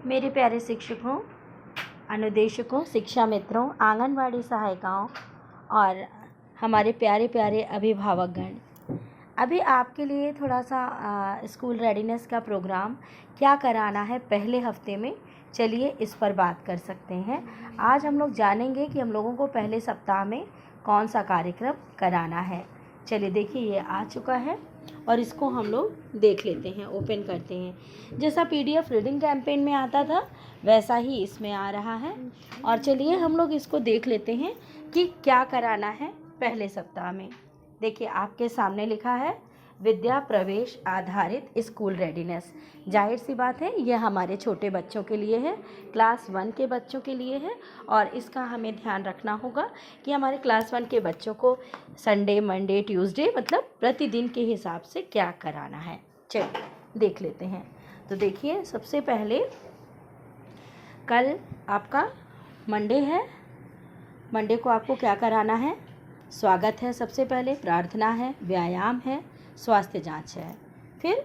मेरे प्यारे शिक्षकों, अनुदेशकों, शिक्षा मित्रों, आंगनवाड़ी सहायिकाओं और हमारे प्यारे प्यारे अभिभावकगण, अभी आपके लिए थोड़ा सा स्कूल रेडीनेस का प्रोग्राम क्या कराना है पहले हफ्ते में, चलिए इस पर बात कर सकते हैं। आज हम लोग जानेंगे कि हम लोगों को पहले सप्ताह में कौन सा कार्यक्रम कराना है। चलिए देखिए, ये आ चुका है और इसको हम लोग देख लेते हैं, ओपन करते हैं। जैसा PDF रीडिंग कैंपेन में आता था वैसा ही इसमें आ रहा है और चलिए हम लोग इसको देख लेते हैं कि क्या कराना है पहले सप्ताह में। देखिए, आपके सामने लिखा है विद्या प्रवेश आधारित स्कूल रेडीनेस। जाहिर सी बात है, ये हमारे छोटे बच्चों के लिए है, क्लास 1 के बच्चों के लिए है और इसका हमें ध्यान रखना होगा कि हमारे क्लास 1 के बच्चों को संडे, मंडे, ट्यूसडे मतलब प्रतिदिन के हिसाब से क्या कराना है। चलिए देख लेते हैं। तो देखिए, सबसे पहले कल आपका मंडे है। मंडे को आपको क्या कराना है? स्वागत है, सबसे पहले प्रार्थना है, व्यायाम है, स्वास्थ्य जांच है। फिर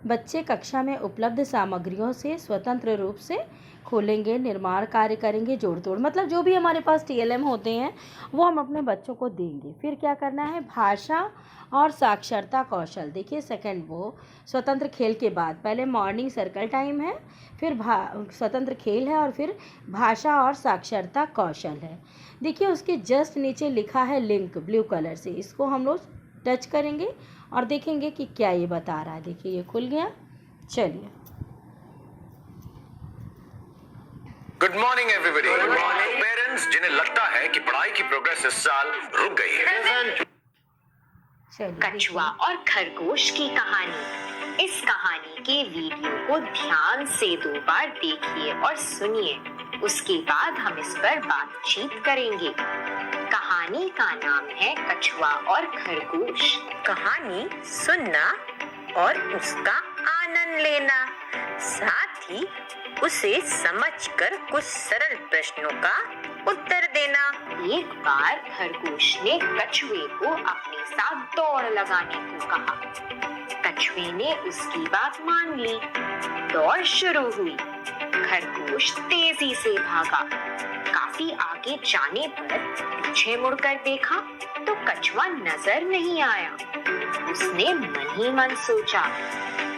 बच्चे कक्षा में उपलब्ध सामग्रियों से स्वतंत्र रूप से खोलेंगे, निर्माण कार्य करेंगे, जोड़ तोड़ मतलब जो भी हमारे पास TLM होते हैं वो हम अपने बच्चों को देंगे। फिर क्या करना है? भाषा और साक्षरता कौशल। देखिए, सेकंड वो स्वतंत्र खेल के बाद पहले मॉर्निंग सर्कल टाइम है, फिर स्वतंत्र खेल है और फिर भाषा और साक्षरता कौशल है। देखिए, उसके जस्ट नीचे लिखा है लिंक ब्लू कलर से, इसको हम लोग टच करेंगे और देखेंगे कि क्या ये बता रहा है। देखिए, ये खुल गया। चलिए, गुड मॉर्निंग एवरीबॉडी। पेरेंट्स जिन्हें लगता है कि पढ़ाई की प्रोग्रेस इस साल रुक गई है, कछुआ और खरगोश की कहानी। इस कहानी के वीडियो को ध्यान से 2 बार देखिए और सुनिए, उसके बाद हम इस पर बातचीत करेंगे। कहानी का नाम है कछुआ और खरगोश। कहानी सुनना और उसका आनंद लेना, साथ ही उसे समझकर कुछ सरल प्रश्नों का उत्तर देना। एक बार खरगोश ने कछुए को अपने साथ दौड़ लगाने को कहा। कछुए ने उसकी बात मान ली। दौड़ शुरू हुई। खरगोश तेजी से भागा। काफी आगे जाने पर पीछे मुड़कर देखा तो कछुआ नजर नहीं आया। उसने मन ही मन सोचा,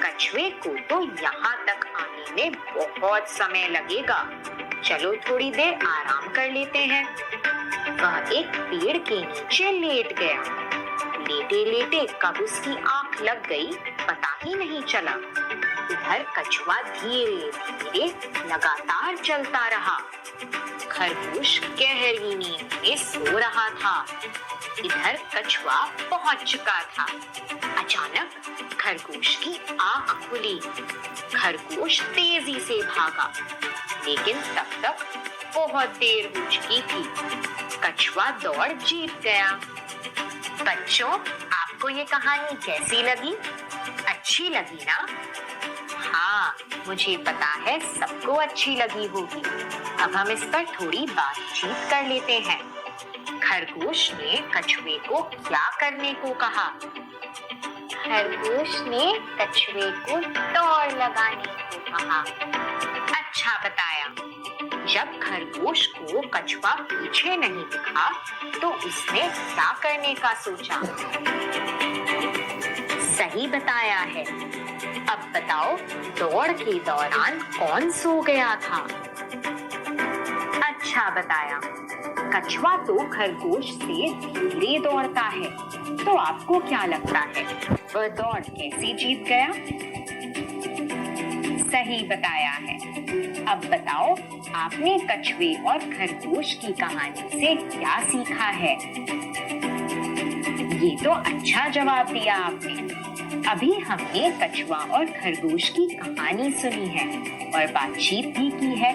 कछुए को तो यहाँ तक आने में बहुत समय लगेगा, चलो थोड़ी देर आराम कर लेते हैं। वह एक पेड़ के नीचे लेट गया। लेटे लेटे कब उसकी आंख लग गई पता ही नहीं चला। इधर कछुआ धीरे धीरे लगातार चलता रहा। खरगोश गहरी नींद में सो रहा था। इधर कछुआ पहुंच चुका था। अचानक खरगोश की आंख खुली। खरगोश तेजी से भागा, लेकिन तब तक बहुत देर हो चुकी थी। कछुआ दौड़ जीत गया। बच्चों, आपको ये कहानी कैसी लगी? अच्छी लगी ना? हाँ, मुझे पता है सबको अच्छी लगी होगी। अब हम इस पर थोड़ी बातचीत कर लेते हैं। खरगोश ने कछुए को क्या करने को कहा? खरगोश ने कछुए को दौड़ लगाने को कहा। अच्छा बताया। जब खरगोश को कछुआ पीछे नहीं दिखा तो उसने क्या करने का सोचा? सही बताया है। अब बताओ, दौड़ के दौरान कौन सो गया था? अच्छा बताया। कछुआ तो खरगोश से धीरे दौड़ता है, तो आपको क्या लगता है वह दौड़ कैसे जीत गया? सही बताया है। अब बताओ, आपने कछुए और खरगोश की कहानी से क्या सीखा है? ये तो अच्छा जवाब दिया आपने। अभी हमने कछुआ और खरगोश की कहानी सुनी है और बातचीत भी की है।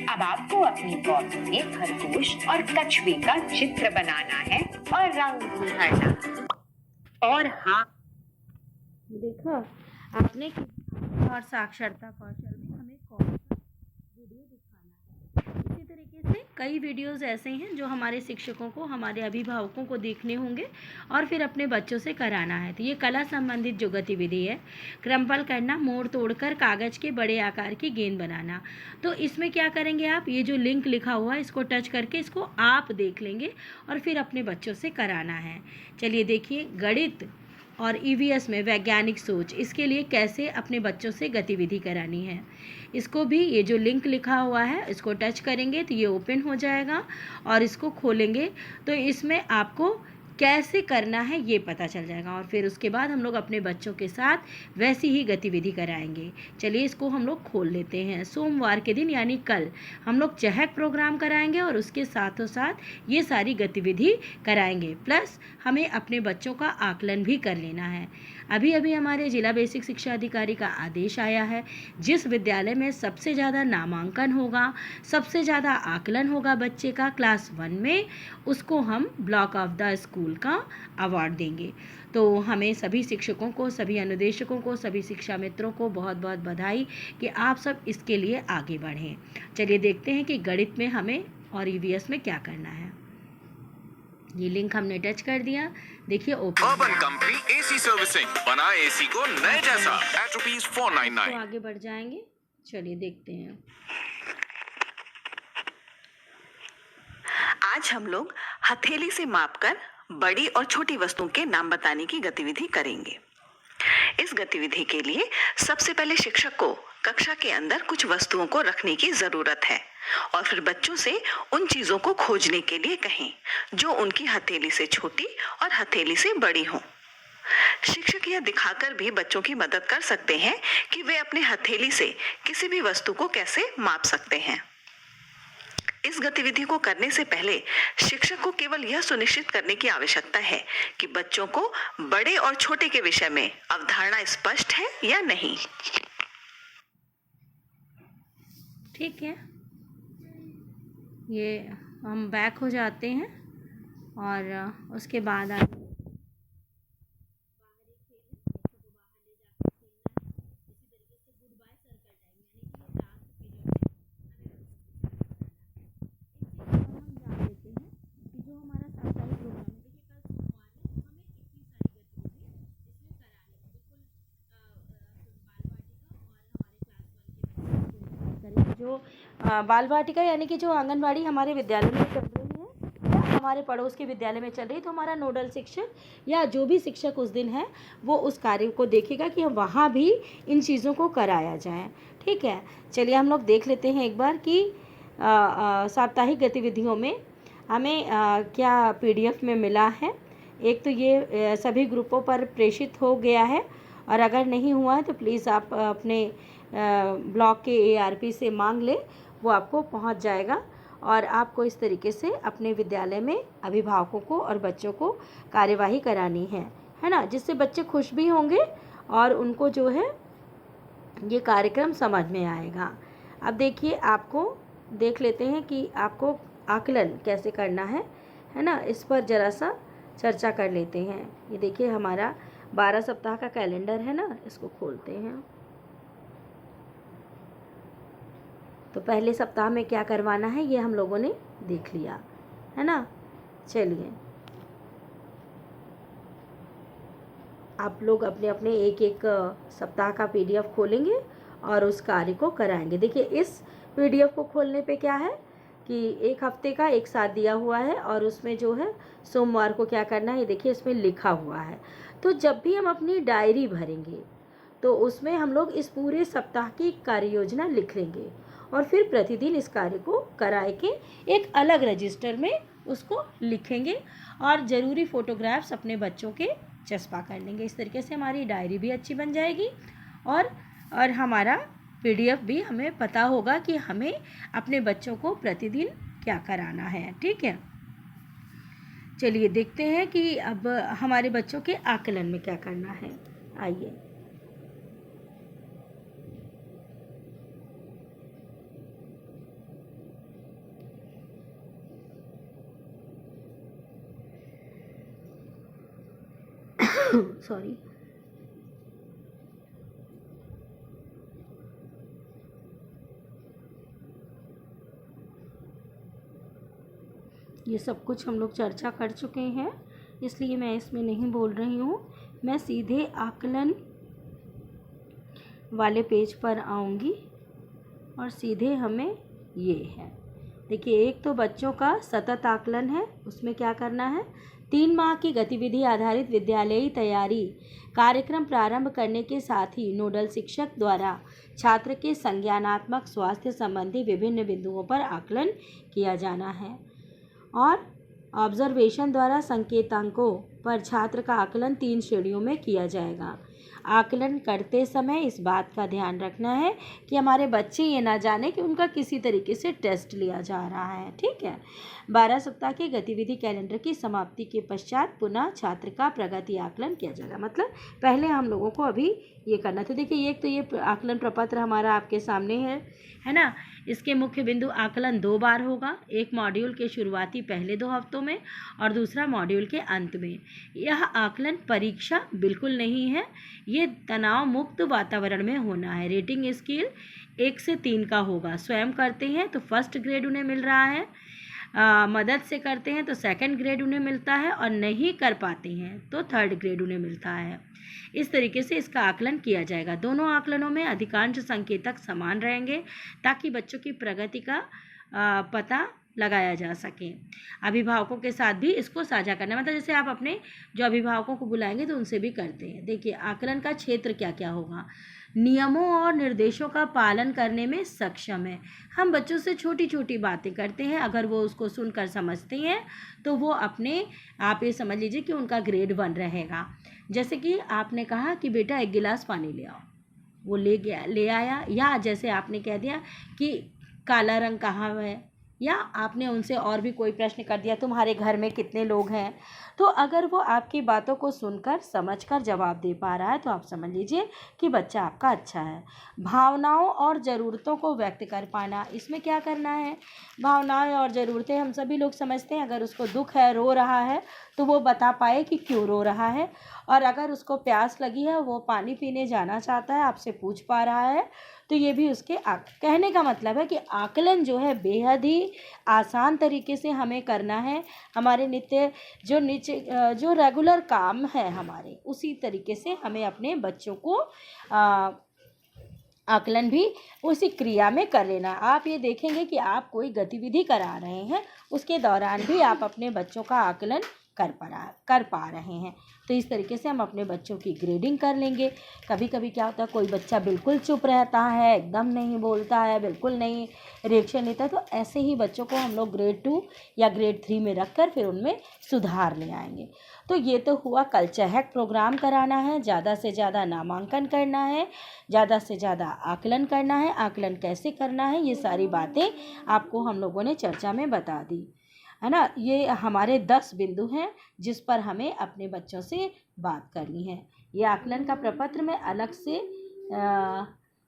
अब आपको अपनी कॉपी में खरगोश और कछुए का चित्र बनाना है और रंग भी भरना। और हाँ, देखा आपने और साक्षरता कौशल में हमें कौन सा वीडियो दिखाना है। इसी तरीके तरीके से कई वीडियोस ऐसे हैं जो हमारे शिक्षकों को, हमारे अभिभावकों को देखने होंगे और फिर अपने बच्चों से कराना है। तो ये कला संबंधित जो गतिविधि है, क्रम्पल करना, मोड़ तोड़कर कागज़ के बड़े आकार की गेंद बनाना। तो इसमें क्या करेंगे आप, ये जो लिंक लिखा हुआ है इसको टच करके इसको आप देख लेंगे और फिर अपने बच्चों से कराना है। चलिए देखिए, गणित और ईवीएस में वैज्ञानिक सोच, इसके लिए कैसे अपने बच्चों से गतिविधि करानी है। इसको भी ये जो लिंक लिखा हुआ है इसको टच करेंगे तो ये ओपन हो जाएगा और इसको खोलेंगे तो इसमें आपको कैसे करना है ये पता चल जाएगा और फिर उसके बाद हम लोग अपने बच्चों के साथ वैसी ही गतिविधि कराएंगे। चलिए इसको हम लोग खोल लेते हैं। सोमवार के दिन यानी कल हम लोग चहक प्रोग्राम कराएंगे और उसके साथों साथ ये सारी गतिविधि कराएंगे, प्लस हमें अपने बच्चों का आकलन भी कर लेना है। अभी अभी हमारे जिला बेसिक शिक्षा अधिकारी का आदेश आया है, जिस विद्यालय में सबसे ज़्यादा नामांकन होगा, सबसे ज़्यादा आकलन होगा बच्चे का क्लास 1 में, उसको हम ब्लॉक ऑफ द स्कूल का अवार्ड देंगे। तो हमें सभी शिक्षकों को, सभी अनुदेशकों को, सभी शिक्षा मित्रों को बहुत बहुत बधाई कि आप सब इसके लिए आगे बढ़ें। चलिए देखते हैं कि गणित में हमें और ईवीएस में क्या करना है। ये लिंक हमने टच कर दिया, देखिए open. Urban company AC servicing, बनाए एसी को नए जैसा एट ₹499। तो आगे बढ़ जाएंगे, चलिए देखते हैं। आज हम लोग हथेली से मापकर बड़ी और छोटी वस्तुओं के नाम बताने की गतिविधि करेंगे। इस गतिविधि के लिए सबसे पहले शिक्षक को कक्षा के अंदर कुछ वस्तुओं को रखने की जरूरत है और फिर बच्चों से उन चीजों को खोजने के लिए कहें जो उनकी हथेली से छोटी और हथेली से बड़ी हों। शिक्षक यह दिखाकर भी बच्चों की मदद कर सकते हैं कि वे अपने हथेली से किसी भी वस्तु को कैसे माप सकते हैं। इस गतिविधि को करने से पहले शिक्षक को केवल यह सुनिश्चित करने की आवश्यकता है कि बच्चों को बड़े और छोटे के विषय में अवधारणा स्पष्ट है या नहीं। ठीक है, ये हम बैक हो जाते हैं और उसके बाद जो बाल वाटिका यानी कि जो आंगनवाड़ी हमारे विद्यालय में चल रही है या हमारे पड़ोस के विद्यालय में चल रही है, तो हमारा नोडल शिक्षक या जो भी शिक्षक उस दिन है वो उस कार्य को देखेगा कि वहाँ भी इन चीज़ों को कराया जाए। ठीक है, चलिए हम लोग देख लेते हैं एक बार कि साप्ताहिक गतिविधियों में हमें क्या PDF में मिला है। एक तो ये सभी ग्रुपों पर प्रेषित हो गया है और अगर नहीं हुआ है तो प्लीज़ आप अपने ब्लॉक के ARP से मांग ले, वो आपको पहुंच जाएगा और आपको इस तरीके से अपने विद्यालय में अभिभावकों को और बच्चों को कार्यवाही करानी है ना, जिससे बच्चे खुश भी होंगे और उनको जो है ये कार्यक्रम समझ में आएगा। अब देखिए, आपको देख लेते हैं कि आपको आकलन कैसे करना है ना, इस पर ज़रा सा चर्चा कर लेते हैं। ये देखिए हमारा 12 सप्ताह का कैलेंडर है ना, इसको खोलते हैं। तो पहले सप्ताह में क्या करवाना है ये हम लोगों ने देख लिया है ना। चलिए आप लोग अपने अपने एक एक सप्ताह का PDF खोलेंगे और उस कार्य को कराएंगे। देखिए इस PDF को खोलने पे क्या है कि एक हफ्ते का एक साथ दिया हुआ है और उसमें जो है सोमवार को क्या करना है, देखिए इसमें लिखा हुआ है। तो जब भी हम अपनी डायरी भरेंगे तो उसमें हम लोग इस पूरे सप्ताह की कार्य योजना लिख लेंगे और फिर प्रतिदिन इस कार्य को कराए के एक अलग रजिस्टर में उसको लिखेंगे और ज़रूरी फ़ोटोग्राफ्स अपने बच्चों के चस्पा कर लेंगे। इस तरीके से हमारी डायरी भी अच्छी बन जाएगी और हमारा PDF भी हमें पता होगा कि हमें अपने बच्चों को प्रतिदिन क्या कराना है। ठीक है, चलिए देखते हैं कि अब हमारे बच्चों के आकलन में क्या करना है। आइए, सॉरी, ये सब कुछ हम लोग चर्चा कर चुके हैं, इसलिए मैं इसमें नहीं बोल रही हूँ। मैं सीधे आकलन वाले पेज पर आऊँगी और सीधे हमें ये है, देखिए एक तो बच्चों का सतत आकलन है, उसमें क्या करना है, 3 माह की गतिविधि आधारित विद्यालयी तैयारी कार्यक्रम प्रारंभ करने के साथ ही नोडल शिक्षक द्वारा छात्र के संज्ञानात्मक स्वास्थ्य संबंधी विभिन्न बिंदुओं पर आकलन किया जाना है और ऑब्जर्वेशन द्वारा संकेतांकों पर छात्र का आकलन 3 श्रेणियों में किया जाएगा। आकलन करते समय इस बात का ध्यान रखना है कि हमारे बच्चे ये ना जाने कि उनका किसी तरीके से टेस्ट लिया जा रहा है, ठीक है। 12 सप्ताह के गतिविधि कैलेंडर की समाप्ति के पश्चात पुनः छात्र का प्रगति आकलन किया जाएगा। मतलब पहले हम लोगों को अभी ये करना था। देखिए एक तो ये आकलन प्रपत्र हमारा आपके सामने है ना। इसके मुख्य बिंदु आकलन 2 बार होगा, एक मॉड्यूल के शुरुआती पहले 2 हफ्तों में और दूसरा मॉड्यूल के अंत में। यह आकलन परीक्षा बिल्कुल नहीं है, ये तनाव मुक्त वातावरण में होना है। रेटिंग स्केल 1 से 3 का होगा। स्वयं करते हैं तो 1st ग्रेड उन्हें मिल रहा है, मदद से करते हैं तो 2nd ग्रेड उन्हें मिलता है और नहीं कर पाते हैं तो 3rd ग्रेड उन्हें मिलता है। इस तरीके से इसका आकलन किया जाएगा। दोनों आकलनों में अधिकांश संकेतक समान रहेंगे ताकि बच्चों की प्रगति का पता लगाया जा सके। अभिभावकों के साथ भी इसको साझा करना, मतलब जैसे आप अपने जो अभिभावकों को बुलाएंगे तो उनसे भी करते हैं। देखिए आकलन का क्षेत्र क्या क्या होगा, नियमों और निर्देशों का पालन करने में सक्षम है। हम बच्चों से छोटी छोटी बातें करते हैं, अगर वो उसको सुनकर समझते हैं तो वो अपने आप ये समझ लीजिए कि उनका ग्रेड 1 रहेगा। जैसे कि आपने कहा कि बेटा 1 गिलास पानी ले आओ, वो ले आया, या जैसे आपने कह दिया कि काला रंग कहाँ है, या आपने उनसे और भी कोई प्रश्न कर दिया तुम्हारे घर में कितने लोग हैं, तो अगर वो आपकी बातों को सुनकर समझकर जवाब दे पा रहा है तो आप समझ लीजिए कि बच्चा आपका अच्छा है। भावनाओं और ज़रूरतों को व्यक्त कर पाना, इसमें क्या करना है, भावनाएं और ज़रूरतें हम सभी लोग समझते हैं। अगर उसको दुख है, रो रहा है, तो वो बता पाए कि क्यों रो रहा है, और अगर उसको प्यास लगी है, वो पानी पीने जाना चाहता है, आपसे पूछ पा रहा है, तो ये भी उसके कहने का मतलब है कि आकलन जो है बेहद ही आसान तरीके से हमें करना है। हमारे नित्य जो रेगुलर काम है हमारे, उसी तरीके से हमें अपने बच्चों को आकलन भी उसी क्रिया में कर लेना। आप ये देखेंगे कि आप कोई गतिविधि करा रहे हैं, उसके दौरान भी आप अपने बच्चों का आकलन कर पा रहे हैं। तो इस तरीके से हम अपने बच्चों की ग्रेडिंग कर लेंगे। कभी कभी क्या होता है, कोई बच्चा बिल्कुल चुप रहता है, एकदम नहीं बोलता है, बिल्कुल नहीं रिएक्शन लेता है, तो ऐसे ही बच्चों को हम लोग ग्रेड 2 या ग्रेड 3 में रख कर फिर उनमें सुधार ले आएंगे। तो ये तो हुआ कल चहक प्रोग्राम कराना है, ज़्यादा से ज़्यादा नामांकन करना है, ज़्यादा से ज़्यादा आकलन करना है। आकलन कैसे करना है, ये सारी बातें आपको हम लोगों ने चर्चा में बता दी है ना। ये हमारे 10 बिंदु हैं जिस पर हमें अपने बच्चों से बात करनी है। ये आकलन का प्रपत्र मैं अलग से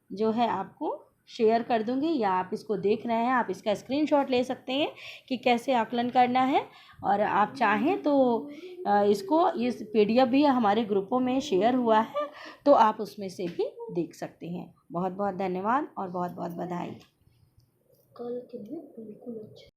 जो है आपको शेयर कर दूंगी, या आप इसको देख रहे हैं, आप इसका स्क्रीनशॉट ले सकते हैं कि कैसे आकलन करना है। और आप चाहें तो इस PDF भी हमारे ग्रुपों में शेयर हुआ है, तो आप उसमें से भी देख सकते हैं। बहुत बहुत धन्यवाद और बहुत बहुत बधाई। कल के लिए बिल्कुल अच्छा।